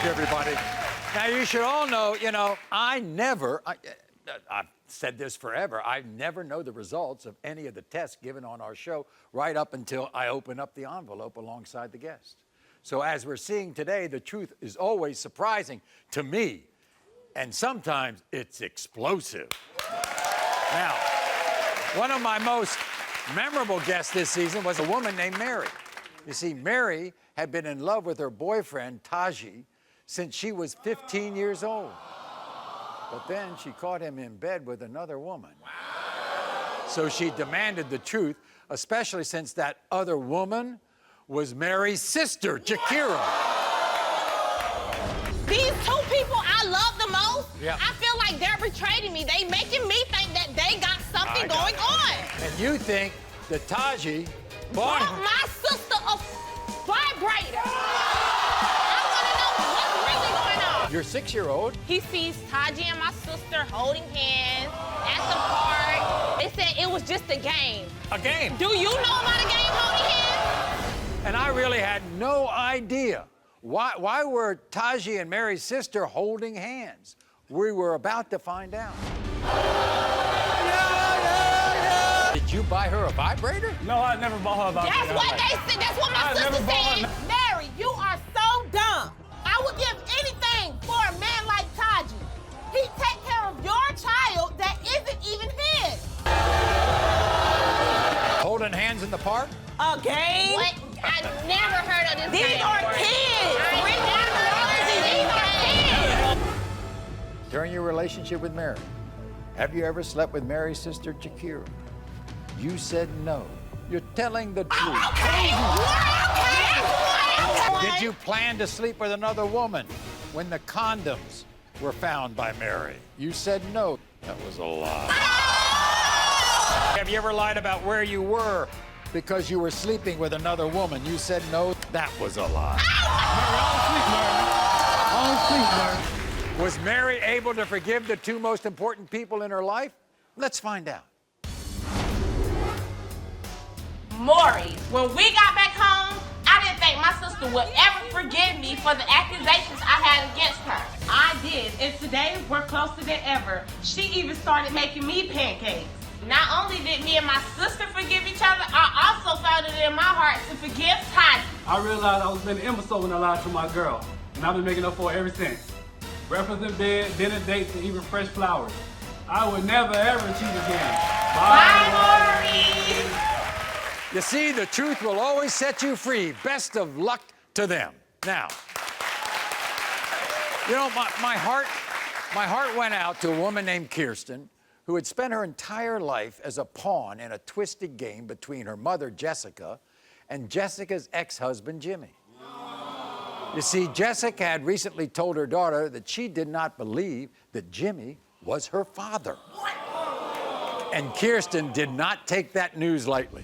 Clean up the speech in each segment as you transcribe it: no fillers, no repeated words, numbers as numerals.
everybody. Now, you should all know, I've said this forever, I never know the results of any of the tests given on our show right up until I open up the envelope alongside the guest. So as we're seeing today, the truth is always surprising to me, and sometimes it's explosive. Now, one of my most memorable guests this season was a woman named Mary. You see, Mary had been in love with her boyfriend, Taji, since she was 15 years old. But then she caught him in bed with another woman. So she demanded the truth, especially since that other woman was Mary's sister, Shakira. These two people I love the most, Yeah. I feel like they're betraying me. They making me think that they got something going on. And you think that Taji Bought my sister a vibrator. I want to know what's really going on. Your 6-year-old? He sees Taji and my sister holding hands at the park. They said it was just a game. A game? Do you know about a game holding hands? And I really had no idea. Why were Taji and Mary's sister holding hands? We were about to find out. Did you buy her a vibrator? No, I never bought her a vibrator. That's what they said. That's what my sister said. Mary, you are so dumb. I would give anything for a man like Taji. He take care of your child that isn't even his. Holding hands in the park? A game? What? I never heard of this game. These are kids. These are kids. During your relationship with Mary, have you ever slept with Mary's sister, Shakira? You said no. You're telling the truth. Okay. Did you plan to sleep with another woman when the condoms were found by Mary? You said no. That was a lie. Have you ever lied about where you were because you were sleeping with another woman? You said no. That was a lie. Was Mary able to forgive the two most important people in her life? Let's find out. Maury, when we got back home, I didn't think my sister would ever forgive me for the accusations I had against her. I did, and today we're closer than ever. She even started making me pancakes. Not only did me and my sister forgive each other, I also found it in my heart to forgive Taji. I realized I was being an imbecile when I lied to my girl, and I've been making up for it ever since. Breakfast in bed, dinner dates, and even fresh flowers. I would never ever cheat again. Bye, Maury. You see, the truth will always set you free. Best of luck to them. Now, my heart went out to a woman named Kirsten who had spent her entire life as a pawn in a twisted game between her mother, Jessica, and Jessica's ex-husband, Jimmy. You see, Jessica had recently told her daughter that she did not believe that Jimmy was her father. And Kirsten did not take that news lightly.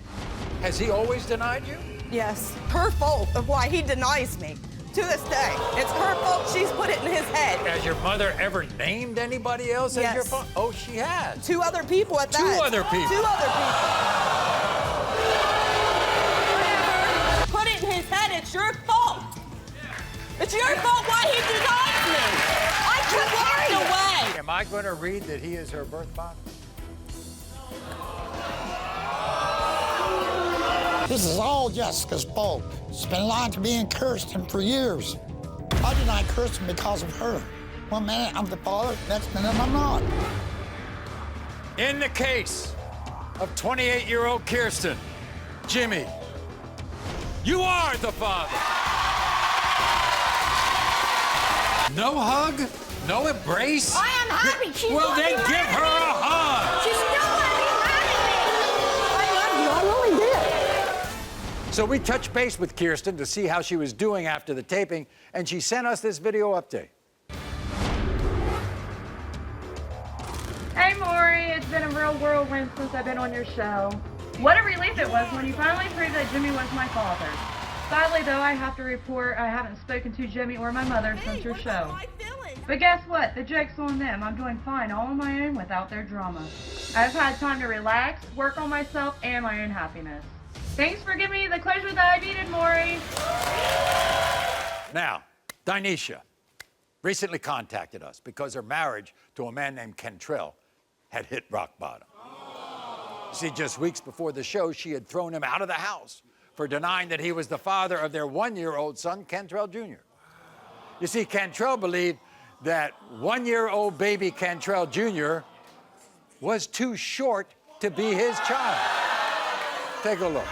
Has he always denied you? Yes, her fault of why he denies me. To this day, it's her fault. She's put it in his head. Has your mother ever named anybody else as your father? Oh, she has. 2 other people at that. 2 other people. 2 other people. Put it in his head. It's your fault. It's your fault why he denies me. I just walked away. Am I going to read that he is her birth father? This is all Jessica's fault. She's been lying to me and Kirsten for years. I deny Kirsten because of her. One minute I'm the father, next minute I'm not. In the case of 28-year-old Kirsten, Jimmy, you are the father. No hug? No embrace? I am happy. She's Well, then give her a hug. She's still happy. I love you. I really did. So we touched base with Kirsten to see how she was doing after the taping, and she sent us this video update. Hey, Maury, it's been a real whirlwind since I've been on your show. What a relief it was when you finally proved that Jimmy was my father. Sadly, though, I have to report I haven't spoken to Jimmy or my mother since your show. But guess what? The joke's on them. I'm doing fine all on my own without their drama. I've had time to relax, work on myself, and my own happiness. Thanks for giving me the closure that I needed, Maury. Now, Dainesha, recently contacted us because her marriage to a man named Kentrell had hit rock bottom. You see, just weeks before the show, she had thrown him out of the house for denying that he was the father of their one-year-old son, Kentrell Jr. You see, Kentrell believed that one-year-old baby Kentrell Jr. was too short to be his child. Take a look.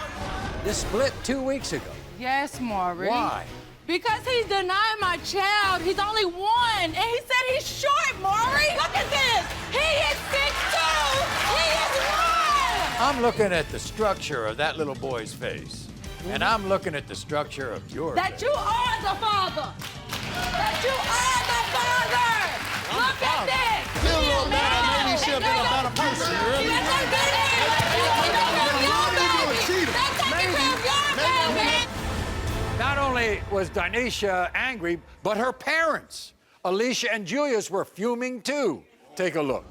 This split 2 weeks ago. Yes, Maury. Why? Because he's denying my child. He's only 1, and he said he's short, Maury. Look at this. He is 6'2". He is 1. I'm looking at the structure of that little boy's face, and I'm looking at the structure of your That face. you are the father. That you are the father. Look at this. You know, man, maybe she'll be a better person, really. Not only was Dainesha angry, but her parents, Alicia and Julius, were fuming too. Take a look.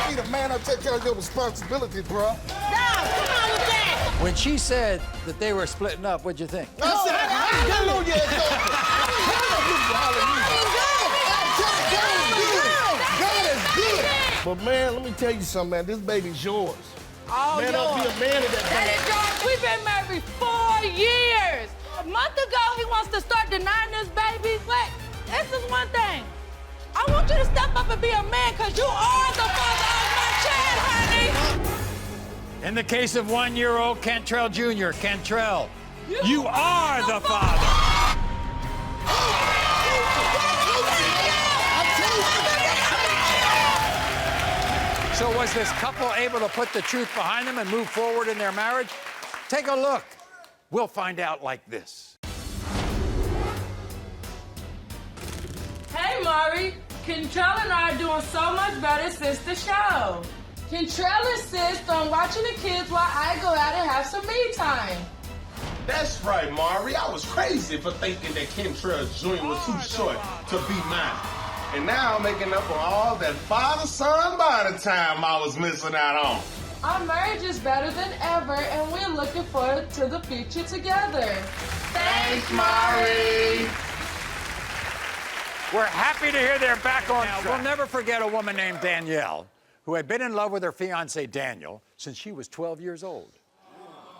Be the man up, take care of your responsibilities, bro. When she said that they were splitting up, what'd you think? I said, hallelujah. God is good. But man, let me tell you something, man. This baby's yours. Oh, Man up, be a man of that That baby. is yours. We've been married 4 years. A month ago, he wants to start denying this baby. Wait, this is one thing. I want you to step up and be a man, because you are the father of my child, honey. In the case of one-year-old Kentrell Jr., Kentrell, you are the father. So was this couple able to put the truth behind them and move forward in their marriage? Take a look. We'll find out like this. Hey, Maury. Kentrell and I are doing so much better since the show. Kentrell insists on watching the kids while I go out and have some me time. That's right, Maury. I was crazy for thinking that Kentrell Jr. was too short to be mine. And now I'm making up for all that father-son body time I was missing out on. Our marriage is better than ever, and we're looking forward to the future together. Thanks, Maury. We're happy to hear they're back on track. We'll never forget a woman named Danielle who had been in love with her fiancé Daniel since she was 12 years old.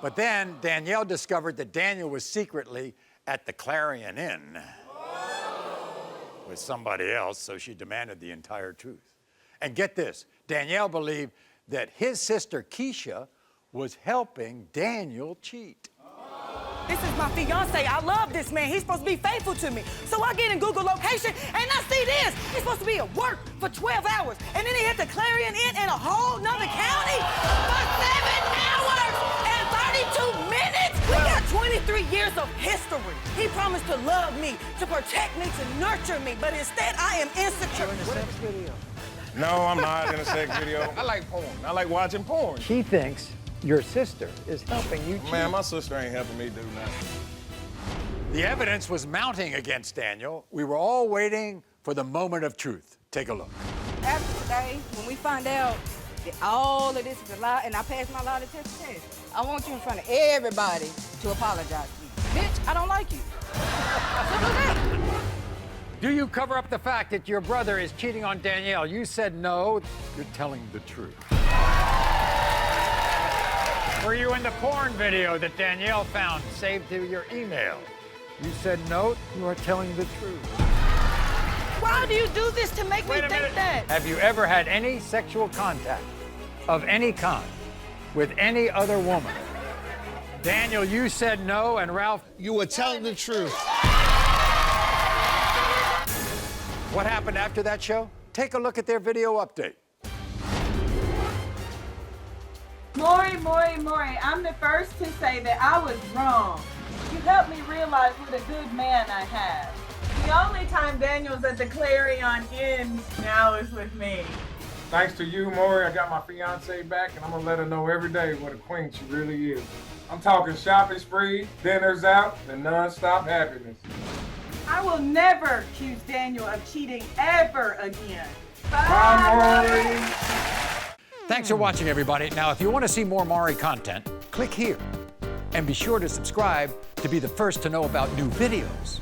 But then Danielle discovered that Daniel was secretly at the Clarion Inn with somebody else, so she demanded the entire truth. And get this, Danielle believed that his sister Keisha was helping Daniel cheat. This is my fiance. I love this man. He's supposed to be faithful to me. So I get in Google location and I see this. He's supposed to be at work for 12 hours. And then he hit the Clarion Inn in a whole nother county for 7 hours and 32 minutes. We got 23 years of history. He promised to love me, to protect me, to nurture me. But instead, I am insecure. No, I'm not in a sex video. I like porn. I like watching porn. She thinks your sister is helping you cheat. Man, my sister ain't helping me do nothing. The evidence was mounting against Daniel. We were all waiting for the moment of truth. Take a look. After today, when we find out that all of this is a lie and I pass my lie detector test, I want you in front of everybody to apologize to me. Bitch, I don't like you. Simple as that. Do you cover up the fact that your brother is cheating on Danielle? You said no. You're telling the truth. Were you in the porn video that Danielle found saved to your email? You said no. You are telling the truth. Why do you do this to make me think that? Have you ever had any sexual contact of any kind with any other woman? Daniel, you said no, and Ralph, You were telling the truth. what happened after that show? Take a look at their video update. Maury, I'm the first to say that I was wrong. You helped me realize what a good man I have. The only time Daniel's at the Clarion Inn now is with me. Thanks to you, Maury, I got my fiance back, and I'm gonna let her know every day what a queen she really is. I'm talking shopping spree, dinners out, and non-stop happiness. I will never accuse Daniel of cheating ever again. Bye, Maury. Thanks for watching, everybody. Now, if you want to see more Maury content, click here. And be sure to subscribe to be the first to know about new videos.